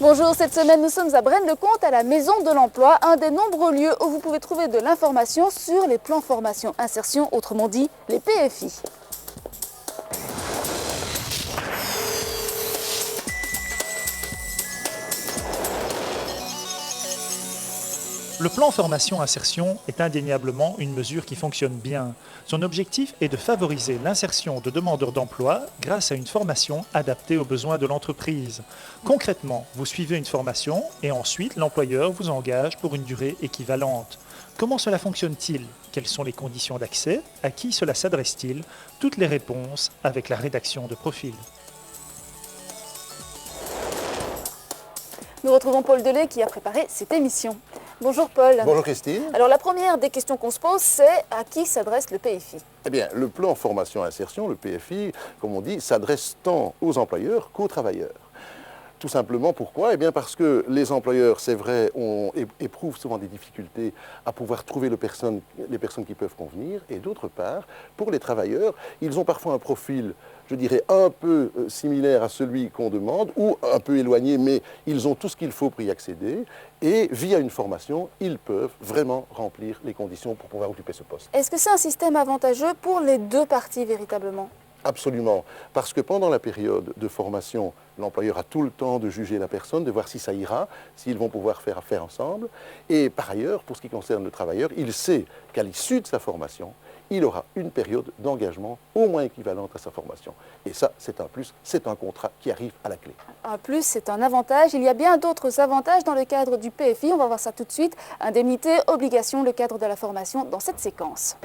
Bonjour, cette semaine nous sommes à Braine-le-Comte à la Maison de l'Emploi, un des nombreux lieux où vous pouvez trouver de l'information sur les plans formation insertion, autrement dit les PFI. Le plan formation-insertion est indéniablement une mesure qui fonctionne bien. Son objectif est de favoriser l'insertion de demandeurs d'emploi grâce à une formation adaptée aux besoins de l'entreprise. Concrètement, vous suivez une formation et ensuite l'employeur vous engage pour une durée équivalente. Comment cela fonctionne-t-il? Quelles sont les conditions d'accès? À qui cela s'adresse-t-il? Toutes les réponses avec la rédaction de profil. Nous retrouvons Paul Delay qui a préparé cette émission. Bonjour Paul. Bonjour Christine. Alors la première des questions qu'on se pose, c'est à qui s'adresse le PFI? Eh bien, le plan formation-insertion, le PFI, comme on dit, s'adresse tant aux employeurs qu'aux travailleurs. Tout simplement, pourquoi? Eh bien parce que les employeurs, c'est vrai, éprouvent souvent des difficultés à pouvoir trouver les personnes qui peuvent convenir. Et d'autre part, pour les travailleurs, ils ont parfois un profil, je dirais, un peu similaire à celui qu'on demande, ou un peu éloigné, mais ils ont tout ce qu'il faut pour y accéder. Et via une formation, ils peuvent vraiment remplir les conditions pour pouvoir occuper ce poste. Est-ce que c'est un système avantageux pour les deux parties véritablement? Absolument, parce que pendant la période de formation, l'employeur a tout le temps de juger la personne, de voir si ça ira, s'ils vont pouvoir faire affaire ensemble. Et par ailleurs, pour ce qui concerne le travailleur, il sait qu'à l'issue de sa formation, il aura une période d'engagement au moins équivalente à sa formation. Et ça, c'est un plus, c'est un contrat qui arrive à la clé. Un plus, c'est un avantage. Il y a bien d'autres avantages dans le cadre du PFI. On va voir ça tout de suite. Indemnité, obligation, le cadre de la formation dans cette séquence.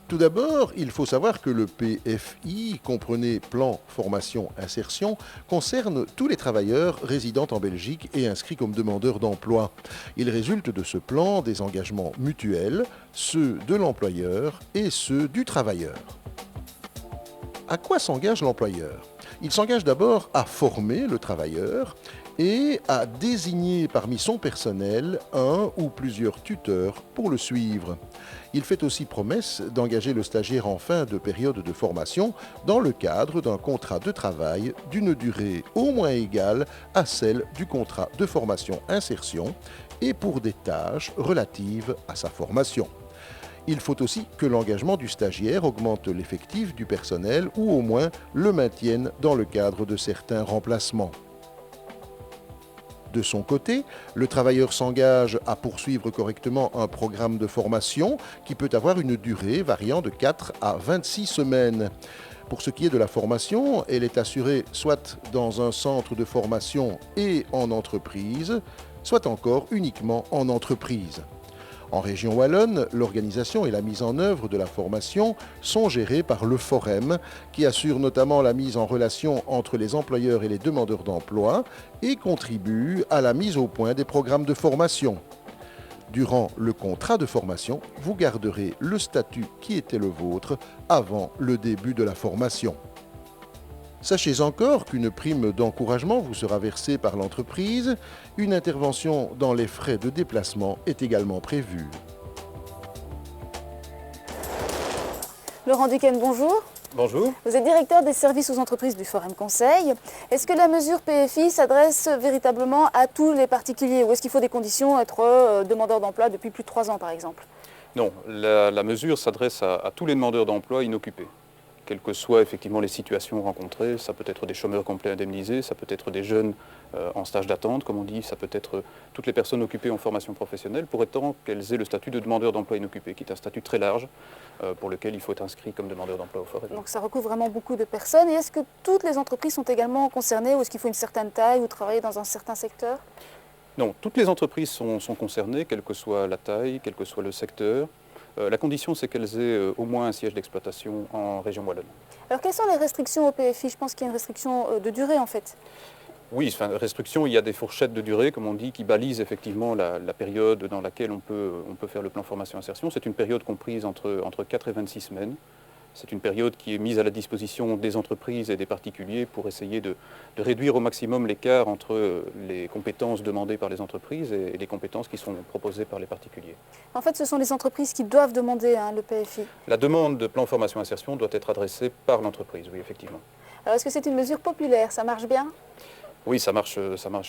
Tout d'abord, il faut savoir que le PFI, comprenez Plan Formation Insertion, concerne tous les travailleurs résidant en Belgique et inscrits comme demandeurs d'emploi. Il résulte de ce plan des engagements mutuels, ceux de l'employeur et ceux du travailleur. À quoi s'engage l'employeur? Il s'engage d'abord à former le travailleur et à désigner parmi son personnel un ou plusieurs tuteurs pour le suivre. Il fait aussi promesse d'engager le stagiaire en fin de période de formation dans le cadre d'un contrat de travail d'une durée au moins égale à celle du contrat de formation-insertion et pour des tâches relatives à sa formation. Il faut aussi que l'engagement du stagiaire augmente l'effectif du personnel ou au moins le maintienne dans le cadre de certains remplacements. De son côté, le travailleur s'engage à poursuivre correctement un programme de formation qui peut avoir une durée variant de 4 à 26 semaines. Pour ce qui est de la formation, elle est assurée soit dans un centre de formation et en entreprise, soit encore uniquement en entreprise. En région wallonne, l'organisation et la mise en œuvre de la formation sont gérées par le Forem, qui assure notamment la mise en relation entre les employeurs et les demandeurs d'emploi et contribue à la mise au point des programmes de formation. Durant le contrat de formation, vous garderez le statut qui était le vôtre avant le début de la formation. Sachez encore qu'une prime d'encouragement vous sera versée par l'entreprise. Une intervention dans les frais de déplacement est également prévue. Laurent Duquesne, bonjour. Bonjour. Vous êtes directeur des services aux entreprises du Forum Conseil. Est-ce que la mesure PFI s'adresse véritablement à tous les particuliers ou est-ce qu'il faut des conditions, être demandeur d'emploi depuis plus de 3 ans par exemple? Non, la mesure s'adresse à tous les demandeurs d'emploi inoccupés. Quelles que soient effectivement les situations rencontrées, ça peut être des chômeurs complets indemnisés, ça peut être des jeunes en stage d'attente, comme on dit, ça peut être toutes les personnes occupées en formation professionnelle, pour autant qu'elles aient le statut de demandeur d'emploi inoccupé, qui est un statut très large pour lequel il faut être inscrit comme demandeur d'emploi au Forum. Donc ça recouvre vraiment beaucoup de personnes. Et est-ce que toutes les entreprises sont également concernées ou est-ce qu'il faut une certaine taille ou travailler dans un certain secteur? Non, toutes les entreprises sont concernées, quelle que soit la taille, quel que soit le secteur. La condition, c'est qu'elles aient au moins un siège d'exploitation en région wallonne. Alors quelles sont les restrictions au PFI? Je pense qu'il y a une restriction de durée en fait. Oui, enfin, restriction, il y a des fourchettes de durée, comme on dit, qui balisent effectivement la période dans laquelle on peut faire le plan formation-insertion. C'est une période comprise entre 4 et 26 semaines. C'est une période qui est mise à la disposition des entreprises et des particuliers pour essayer de réduire au maximum l'écart entre les compétences demandées par les entreprises et les compétences qui sont proposées par les particuliers. En fait, ce sont les entreprises qui doivent demander le PFI. La demande de plan formation-insertion doit être adressée par l'entreprise, oui, effectivement. Alors, est-ce que c'est une mesure populaire? Ça marche bien? Oui, ça marche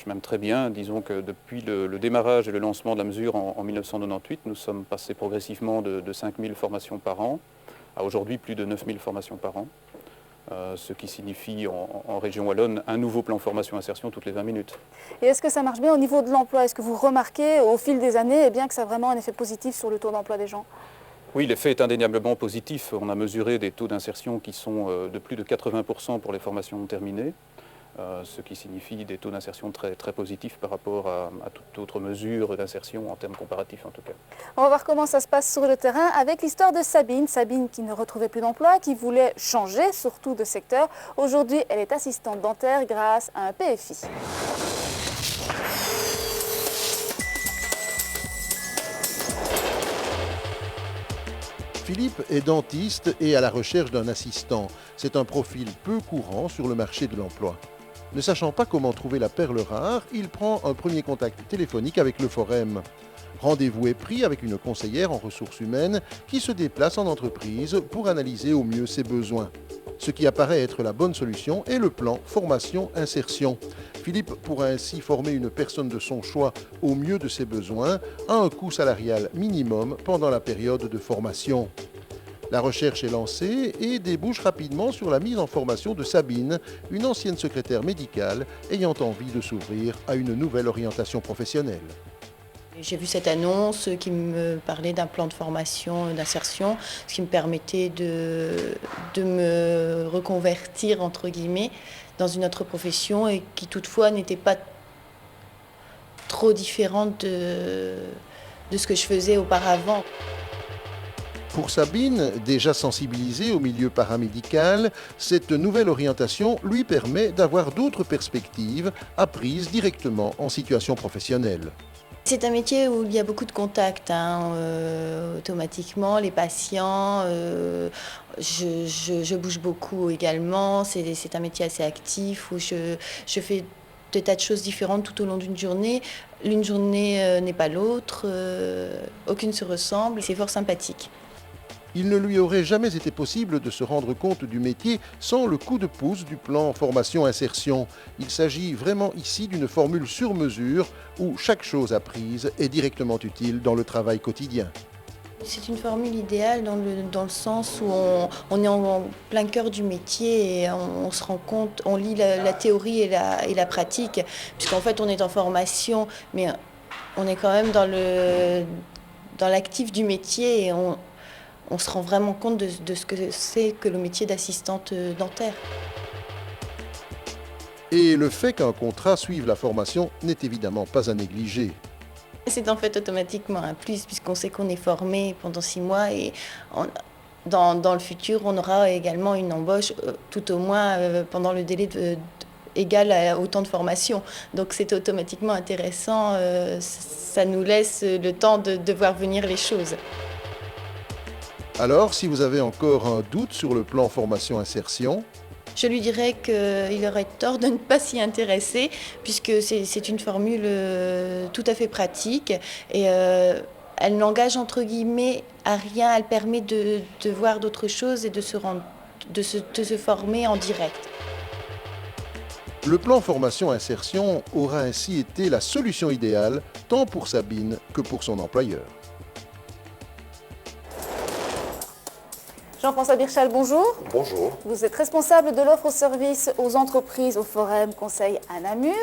même très bien. Disons que depuis le démarrage et le lancement de la mesure en 1998, nous sommes passés progressivement de 5 000 formations par an à aujourd'hui plus de 9 000 formations par an, ce qui signifie en région wallonne un nouveau plan formation-insertion toutes les 20 minutes. Et est-ce que ça marche bien au niveau de l'emploi? Est-ce que vous remarquez au fil des années que ça a vraiment un effet positif sur le taux d'emploi des gens? Oui, l'effet est indéniablement positif. On a mesuré des taux d'insertion qui sont de plus de 80% pour les formations terminées, ce qui signifie des taux d'insertion très, très positifs par rapport à toute autre mesure d'insertion en termes comparatifs en tout cas. On va voir comment ça se passe sur le terrain avec l'histoire de Sabine. Sabine qui ne retrouvait plus d'emploi, qui voulait changer surtout de secteur. Aujourd'hui, elle est assistante dentaire grâce à un PFI. Philippe est dentiste et à la recherche d'un assistant. C'est un profil peu courant sur le marché de l'emploi. Ne sachant pas comment trouver la perle rare, il prend un premier contact téléphonique avec le Forem. Rendez-vous est pris avec une conseillère en ressources humaines qui se déplace en entreprise pour analyser au mieux ses besoins. Ce qui apparaît être la bonne solution est le plan formation-insertion. Philippe pourra ainsi former une personne de son choix au mieux de ses besoins à un coût salarial minimum pendant la période de formation. La recherche est lancée et débouche rapidement sur la mise en formation de Sabine, une ancienne secrétaire médicale ayant envie de s'ouvrir à une nouvelle orientation professionnelle. J'ai vu cette annonce qui me parlait d'un plan de formation, d'insertion, ce qui me permettait de me reconvertir, entre guillemets, dans une autre profession et qui toutefois n'était pas trop différente de ce que je faisais auparavant. Pour Sabine, déjà sensibilisée au milieu paramédical, cette nouvelle orientation lui permet d'avoir d'autres perspectives apprises directement en situation professionnelle. C'est un métier où il y a beaucoup de contacts, automatiquement, les patients, je bouge beaucoup également, c'est un métier assez actif où je fais des tas de choses différentes tout au long d'une journée. L'une journée n'est pas l'autre, aucune se ressemble, c'est fort sympathique. Il ne lui aurait jamais été possible de se rendre compte du métier sans le coup de pouce du plan formation-insertion. Il s'agit vraiment ici d'une formule sur mesure où chaque chose apprise est directement utile dans le travail quotidien. C'est une formule idéale dans le sens où on est en plein cœur du métier et on se rend compte, on lit la théorie et la pratique, puisqu'en fait on est en formation, mais on est quand même dans l'actif du métier et on se rend vraiment compte de ce que c'est que le métier d'assistante dentaire. Et le fait qu'un contrat suive la formation n'est évidemment pas à négliger. C'est en fait automatiquement un plus puisqu'on sait qu'on est formé pendant 6 mois et dans le futur, on aura également une embauche tout au moins pendant le délai égal au temps de formation. Donc c'est automatiquement intéressant, ça nous laisse le temps de voir venir les choses. Alors, si vous avez encore un doute sur le plan formation-insertion, je lui dirais qu'il aurait tort de ne pas s'y intéresser, puisque c'est une formule tout à fait pratique et elle n'engage entre guillemets à rien, elle permet de voir d'autres choses et de se former en direct. Le plan formation-insertion aura ainsi été la solution idéale, tant pour Sabine que pour son employeur. Jean-François Birchal, bonjour. Bonjour. Vous êtes responsable de l'offre au service aux entreprises au Forem Conseil à Namur.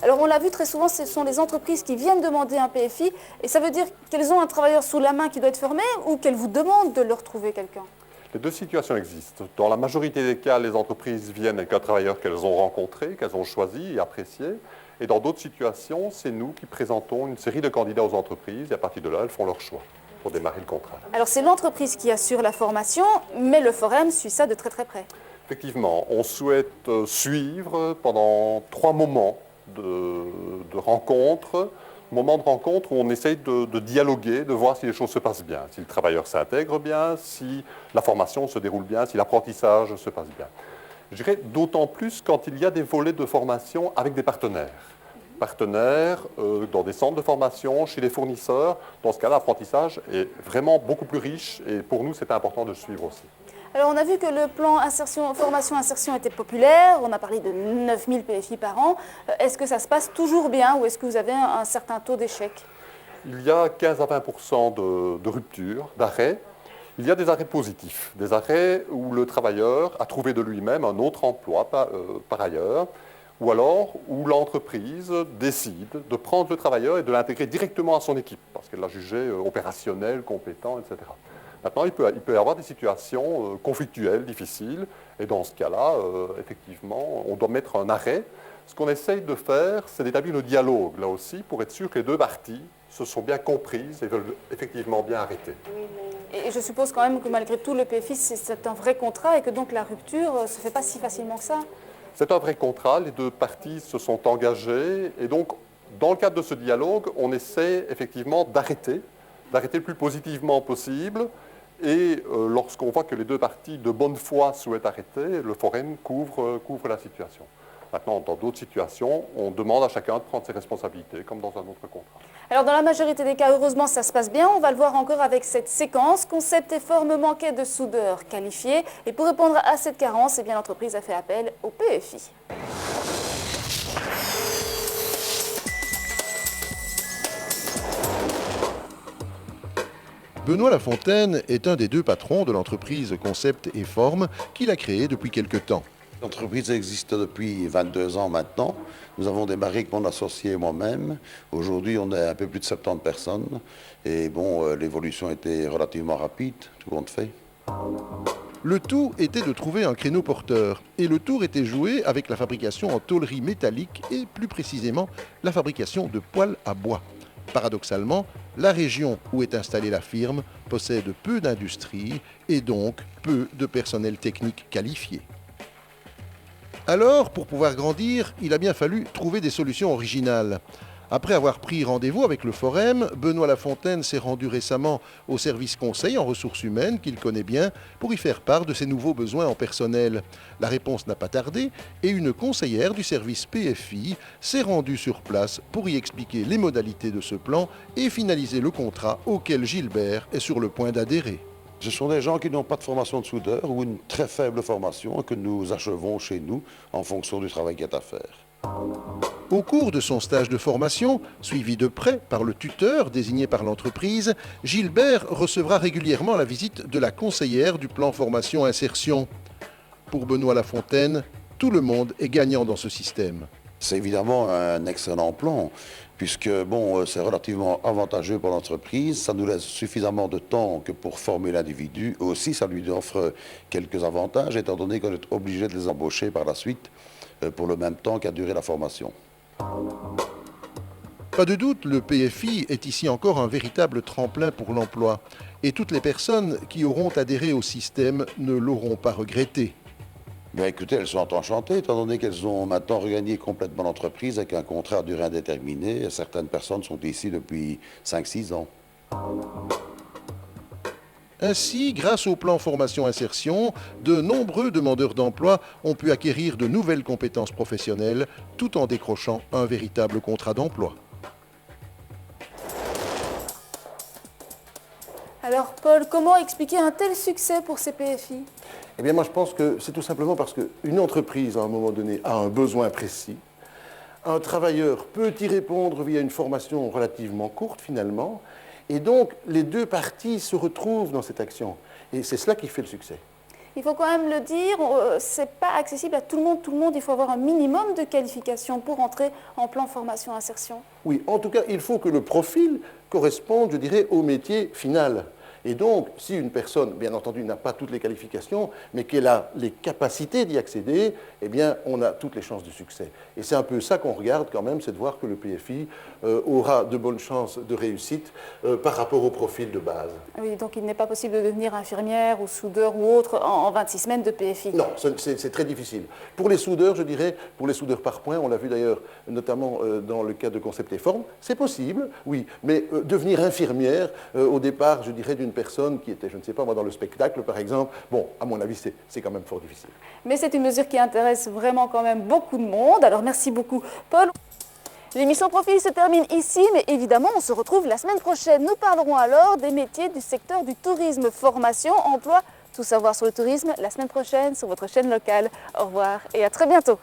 Alors on l'a vu très souvent, ce sont les entreprises qui viennent demander un PFI et ça veut dire qu'elles ont un travailleur sous la main qui doit être formé ou qu'elles vous demandent de leur trouver quelqu'un? Les deux situations existent. Dans la majorité des cas, les entreprises viennent avec un travailleur qu'elles ont rencontré, qu'elles ont choisi et apprécié. Et dans d'autres situations, c'est nous qui présentons une série de candidats aux entreprises et à partir de là, elles font leur choix pour démarrer le contrat. Alors c'est l'entreprise qui assure la formation, mais le Forem suit ça de très très près. Effectivement, on souhaite suivre pendant 3 moments de rencontres moment de rencontre où on essaye de dialoguer, de voir si les choses se passent bien, si le travailleur s'intègre bien, si la formation se déroule bien, si l'apprentissage se passe bien. Je dirais d'autant plus quand il y a des volets de formation avec des partenaires. Partenaires dans des centres de formation, chez les fournisseurs. Dans ce cas-là, l'apprentissage est vraiment beaucoup plus riche et pour nous, c'est important de le suivre aussi. Alors on a vu que le plan formation-insertion était populaire, on a parlé de 9000 PFI par an. Est-ce que ça se passe toujours bien ou est-ce que vous avez un certain taux d'échec? Il y a 15 à 20% de rupture, d'arrêt. Il y a des arrêts positifs, des arrêts où le travailleur a trouvé de lui-même un autre emploi par ailleurs, ou alors où l'entreprise décide de prendre le travailleur et de l'intégrer directement à son équipe, parce qu'elle l'a jugé opérationnel, compétent, etc. Maintenant, il peut y avoir des situations conflictuelles, difficiles, et dans ce cas-là, effectivement, on doit mettre un arrêt. Ce qu'on essaye de faire, c'est d'établir le dialogue, là aussi, pour être sûr que les deux parties se sont bien comprises et veulent effectivement bien arrêter. Et je suppose quand même que malgré tout, le PFI, c'est un vrai contrat et que donc la rupture ne se fait pas si facilement que ça. C'est un vrai contrat, les deux parties se sont engagées, et donc, dans le cadre de ce dialogue, on essaie effectivement d'arrêter le plus positivement possible. Et lorsqu'on voit que les deux parties de bonne foi souhaitent arrêter, le forum couvre la situation. Maintenant, dans d'autres situations, on demande à chacun de prendre ses responsabilités, comme dans un autre contrat. Alors dans la majorité des cas, heureusement, ça se passe bien. On va le voir encore avec cette séquence. Concept et forme manquaient de soudeurs qualifiés. Et pour répondre à cette carence, eh bien, l'entreprise a fait appel au PFI. Benoît Lafontaine est un des deux patrons de l'entreprise Concept et Forme qu'il a créée depuis quelque temps. L'entreprise existe depuis 22 ans maintenant. Nous avons démarré avec mon associé et moi-même. Aujourd'hui, on est un peu plus de 70 personnes. Et bon, l'évolution était relativement rapide, tout compte fait. Le tout était de trouver un créneau porteur. Et le tour était joué avec la fabrication en tôlerie métallique et plus précisément la fabrication de poêles à bois. Paradoxalement, la région où est installée la firme possède peu d'industrie et donc peu de personnel technique qualifié. Alors, pour pouvoir grandir, il a bien fallu trouver des solutions originales. Après avoir pris rendez-vous avec le Forum, Benoît Lafontaine s'est rendu récemment au service conseil en ressources humaines qu'il connaît bien pour y faire part de ses nouveaux besoins en personnel. La réponse n'a pas tardé et une conseillère du service PFI s'est rendue sur place pour y expliquer les modalités de ce plan et finaliser le contrat auquel Gilbert est sur le point d'adhérer. Ce sont des gens qui n'ont pas de formation de soudeur ou une très faible formation que nous achevons chez nous en fonction du travail qu'il y a à faire. Au cours de son stage de formation, suivi de près par le tuteur désigné par l'entreprise, Gilbert recevra régulièrement la visite de la conseillère du plan formation-insertion. Pour Benoît Lafontaine, tout le monde est gagnant dans ce système. C'est évidemment un excellent plan, puisque bon, c'est relativement avantageux pour l'entreprise. Ça nous laisse suffisamment de temps que pour former l'individu. Aussi, ça lui offre quelques avantages, étant donné qu'on est obligé de les embaucher par la suite pour le même temps qu'a duré la formation. Pas de doute, le PFI est ici encore un véritable tremplin pour l'emploi. Et toutes les personnes qui auront adhéré au système ne l'auront pas regretté. Bien, écoutez, elles sont enchantées, étant donné qu'elles ont maintenant regagné complètement l'entreprise avec un contrat à durée indéterminée. Certaines personnes sont ici depuis 5-6 ans. Ainsi, grâce au plan formation-insertion, de nombreux demandeurs d'emploi ont pu acquérir de nouvelles compétences professionnelles tout en décrochant un véritable contrat d'emploi. Alors Paul, comment expliquer un tel succès pour ces PFI? Eh bien, moi, je pense que c'est tout simplement parce qu'une entreprise, à un moment donné, a un besoin précis. Un travailleur peut y répondre via une formation relativement courte, finalement. Et donc, les deux parties se retrouvent dans cette action. Et c'est cela qui fait le succès. Il faut quand même le dire, c'est pas accessible à tout le monde. Tout le monde, il faut avoir un minimum de qualification pour entrer en plan formation-insertion. Oui, en tout cas, il faut que le profil corresponde, je dirais, au métier final. Et donc, si une personne, bien entendu, n'a pas toutes les qualifications, mais qu'elle a les capacités d'y accéder, eh bien, on a toutes les chances de succès. Et c'est un peu ça qu'on regarde quand même, c'est de voir que le PFI aura de bonnes chances de réussite par rapport au profil de base. Oui, donc il n'est pas possible de devenir infirmière ou soudeur ou autre en 26 semaines de PFI. Non, c'est très difficile. Pour les soudeurs, je dirais, pour les soudeurs par points, on l'a vu d'ailleurs notamment dans le cas de Concept et Forme, c'est possible, oui, mais devenir infirmière, au départ, je dirais, d'une personne qui était, je ne sais pas moi, dans le spectacle par exemple, bon, à mon avis, c'est quand même fort difficile. Mais c'est une mesure qui intéresse vraiment quand même beaucoup de monde, alors merci beaucoup Paul. L'émission Profil se termine ici, mais évidemment, on se retrouve la semaine prochaine. Nous parlerons alors des métiers du secteur du tourisme, formation, emploi, tout savoir sur le tourisme la semaine prochaine sur votre chaîne locale. Au revoir et à très bientôt.